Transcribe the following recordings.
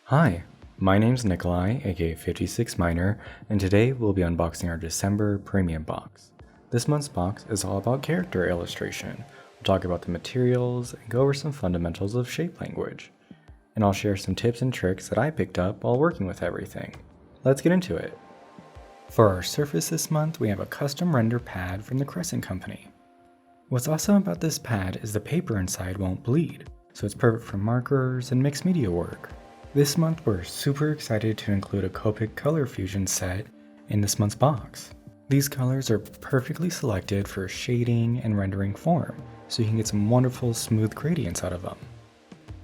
Hi, my name's Nikolai, aka 56 Miner, and today we'll be unboxing our December premium box. This month's box is all about character illustration. We'll talk about the materials and go over some fundamentals of shape language. And I'll share some tips and tricks that I picked up while working with everything. Let's get into it. For our surface this month, we have a custom render pad from the Crescent Company. What's awesome about this pad is the paper inside won't bleed, so it's perfect for markers and mixed media work. This month we're super excited to include a Copic color fusion set in this month's box. These colors are perfectly selected for shading and rendering form, so you can get some wonderful smooth gradients out of them.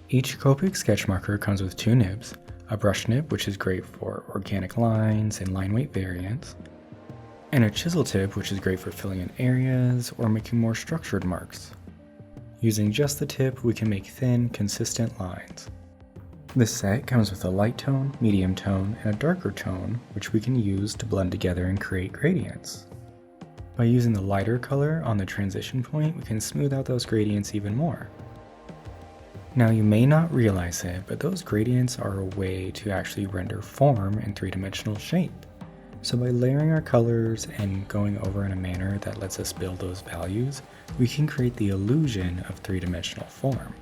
Each Copic sketch marker comes with two nibs, a brush nib which is great for organic lines and line weight variants, and a chisel tip which is great for filling in areas or making more structured marks. Using just the tip we can make thin, consistent lines. This set comes with a light tone, medium tone, and a darker tone, which we can use to blend together and create gradients. By using the lighter color on the transition point, we can smooth out those gradients even more. Now you may not realize it, but those gradients are a way to actually render form in three-dimensional shape. So by layering our colors and going over in a manner that lets us build those values, we can create the illusion of three-dimensional form.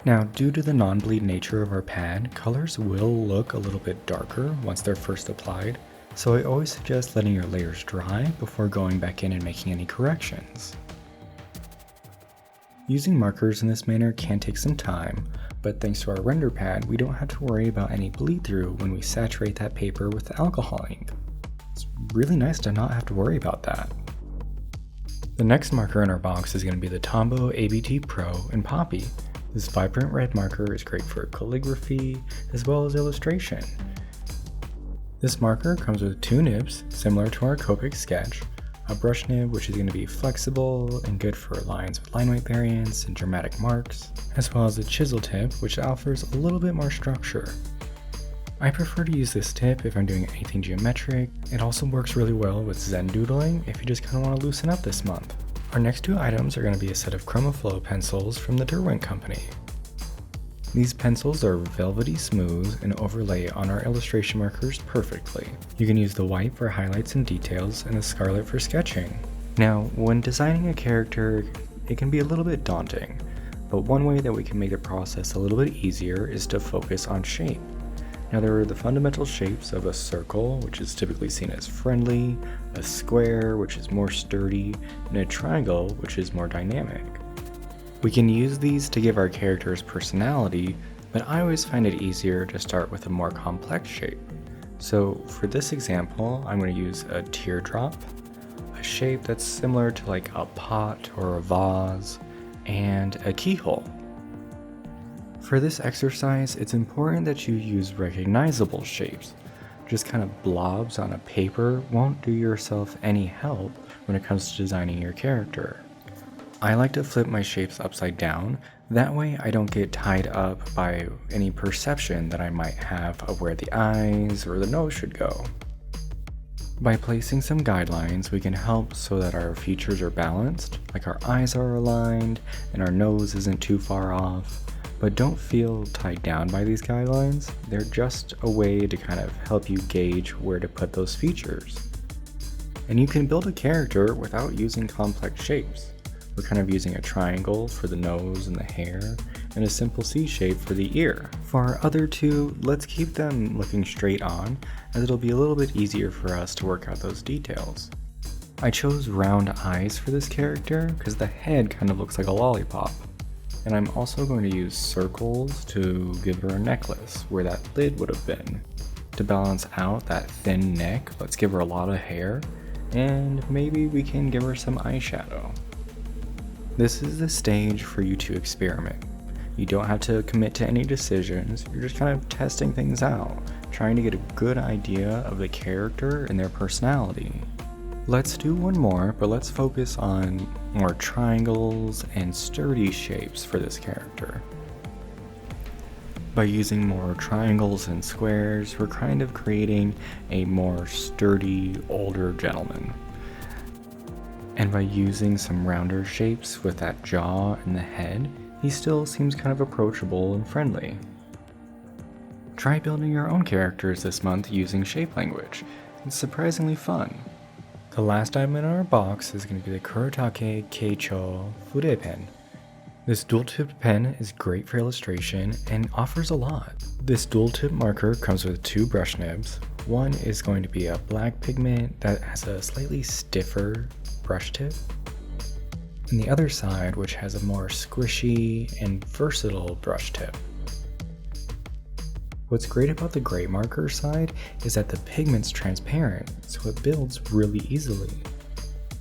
Now, due to the non-bleed nature of our pad, colors will look a little bit darker once they're first applied, so I always suggest letting your layers dry before going back in and making any corrections. Using markers in this manner can take some time, but thanks to our render pad, we don't have to worry about any bleed through when we saturate that paper with alcohol ink. It's really nice to not have to worry about that. The next marker in our box is going to be the Tombow ABT Pro in Poppy. This vibrant red marker is great for calligraphy as well as illustration. This marker comes with two nibs, similar to our Copic sketch, a brush nib which is going to be flexible and good for lines with line weight variants and dramatic marks, as well as a chisel tip which offers a little bit more structure. I prefer to use this tip if I'm doing anything geometric. It also works really well with Zen doodling if you just kind of want to loosen up this month. Our next two items are going to be a set of ChromaFlow pencils from the Derwent Company. These pencils are velvety smooth and overlay on our illustration markers perfectly. You can use the white for highlights and details and the scarlet for sketching. Now, when designing a character, it can be a little bit daunting, but one way that we can make the process a little bit easier is to focus on shape. Now there are the fundamental shapes of a circle, which is typically seen as friendly, a square, which is more sturdy, and a triangle, which is more dynamic. We can use these to give our characters personality, but I always find it easier to start with a more complex shape. So for this example, I'm going to use a teardrop, a shape that's similar to like a pot or a vase, and a keyhole. For this exercise, it's important that you use recognizable shapes. Just kind of blobs on a paper won't do yourself any help when it comes to designing your character. I like to flip my shapes upside down, that way I don't get tied up by any perception that I might have of where the eyes or the nose should go. By placing some guidelines, we can help so that our features are balanced, like our eyes are aligned and our nose isn't too far off. But don't feel tied down by these guidelines. They're just a way to kind of help you gauge where to put those features. And you can build a character without using complex shapes. We're kind of using a triangle for the nose and the hair, and a simple C shape for the ear. For our other two, let's keep them looking straight on, as it'll be a little bit easier for us to work out those details. I chose round eyes for this character because the head kind of looks like a lollipop. And I'm also going to use circles to give her a necklace where that lid would have been. To balance out that thin neck, let's give her a lot of hair, and maybe we can give her some eyeshadow. This is the stage for you to experiment. You don't have to commit to any decisions, you're just kind of testing things out, trying to get a good idea of the character and their personality. Let's do one more, but let's focus on more triangles and sturdy shapes for this character. By using more triangles and squares, we're kind of creating a more sturdy, older gentleman. And by using some rounder shapes with that jaw and the head, he still seems kind of approachable and friendly. Try building your own characters this month using shape language. It's surprisingly fun. The last item in our box is going to be the Kurotake Keicho Fude pen. This dual-tipped pen is great for illustration and offers a lot. This dual-tip marker comes with 2 brush nibs. One is going to be a black pigment that has a slightly stiffer brush tip, and the other side which has a more squishy and versatile brush tip. What's great about the gray marker side is that the pigment's transparent, so it builds really easily.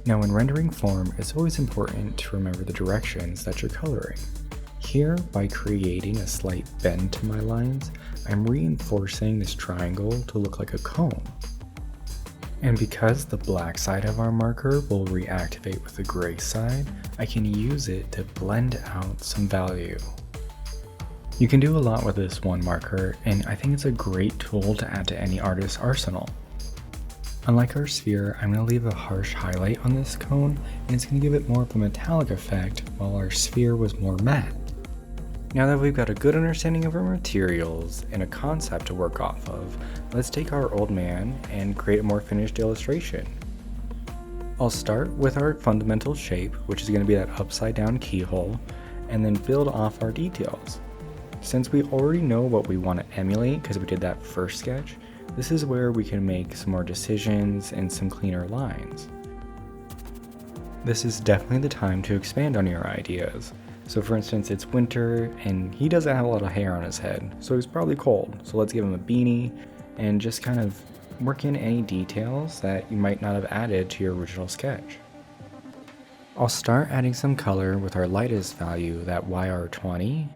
Now when rendering form, it's always important to remember the directions that you're coloring. Here, by creating a slight bend to my lines, I'm reinforcing this triangle to look like a cone. And because the black side of our marker will reactivate with the gray side, I can use it to blend out some value. You can do a lot with this one marker, and I think it's a great tool to add to any artist's arsenal. Unlike our sphere, I'm going to leave a harsh highlight on this cone, and it's going to give it more of a metallic effect, while our sphere was more matte. Now that we've got a good understanding of our materials and a concept to work off of, let's take our old man and create a more finished illustration. I'll start with our fundamental shape, which is going to be that upside down keyhole, and then build off our details. Since we already know what we want to emulate because we did that first sketch, this is where we can make some more decisions and some cleaner lines. This is definitely the time to expand on your ideas. So for instance, it's winter and he doesn't have a lot of hair on his head, so he's probably cold. So let's give him a beanie and just kind of work in any details that you might not have added to your original sketch. I'll start adding some color with our lightest value, that YR20,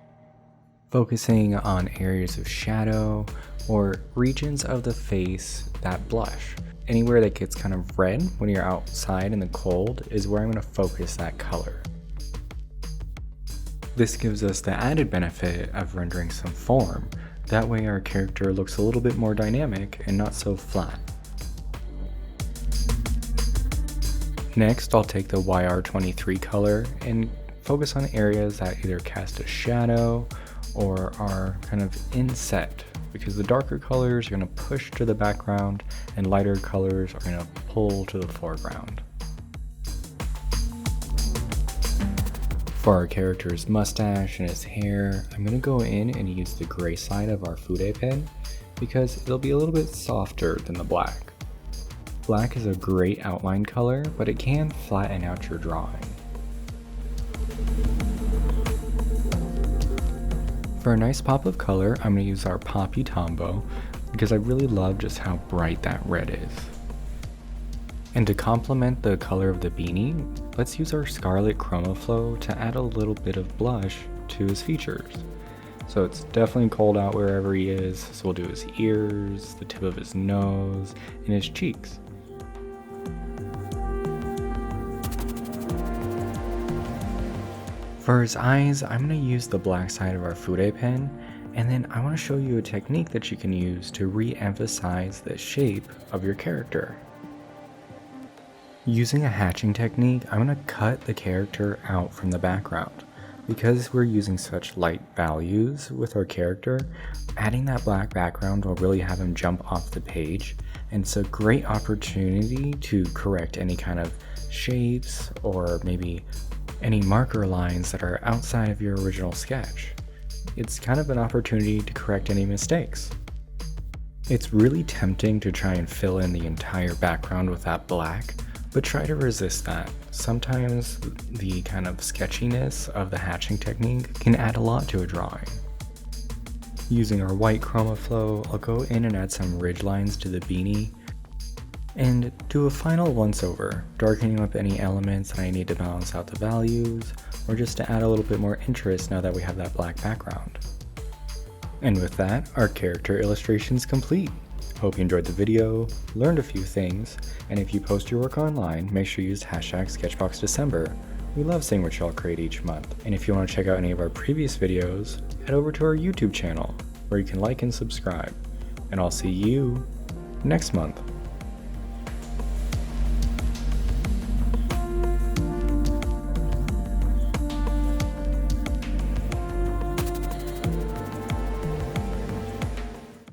focusing on areas of shadow or regions of the face that blush. Anywhere that gets kind of red when you're outside in the cold is where I'm going to focus that color. This gives us the added benefit of rendering some form. That way our character looks a little bit more dynamic and not so flat. Next, I'll take the YR23 color and focus on areas that either cast a shadow or are kind of inset, because the darker colors are going to push to the background and lighter colors are going to pull to the foreground. For our character's mustache and his hair, I'm going to go in and use the gray side of our fude pen because it'll be a little bit softer than the black. Black is a great outline color, but it can flatten out your drawing. For a nice pop of color, I'm going to use our Poppy Tombow because I really love just how bright that red is. And to complement the color of the beanie, let's use our Scarlet Chroma Flow to add a little bit of blush to his features. So it's definitely cold out wherever he is, so we'll do his ears, the tip of his nose, and his cheeks. For his eyes, I'm going to use the black side of our fude pen, and then I want to show you a technique that you can use to re-emphasize the shape of your character. Using a hatching technique, I'm going to cut the character out from the background. Because we're using such light values with our character, adding that black background will really have him jump off the page, and it's a great opportunity to correct any kind of shapes or maybe any marker lines that are outside of your original sketch. It's kind of an opportunity to correct any mistakes. It's really tempting to try and fill in the entire background with that black, but try to resist that. Sometimes the kind of sketchiness of the hatching technique can add a lot to a drawing. Using our white chroma flow, I'll go in and add some ridge lines to the beanie and do a final once over, darkening up any elements that I need to balance out the values, or just to add a little bit more interest now that we have that black background. And with that, our character illustration is complete. Hope you enjoyed the video, learned a few things, and if you post your work online, make sure you use #SketchBoxDecember. We love seeing what y'all create each month. And if you want to check out any of our previous videos, head over to our YouTube channel, where you can like and subscribe. And I'll see you next month.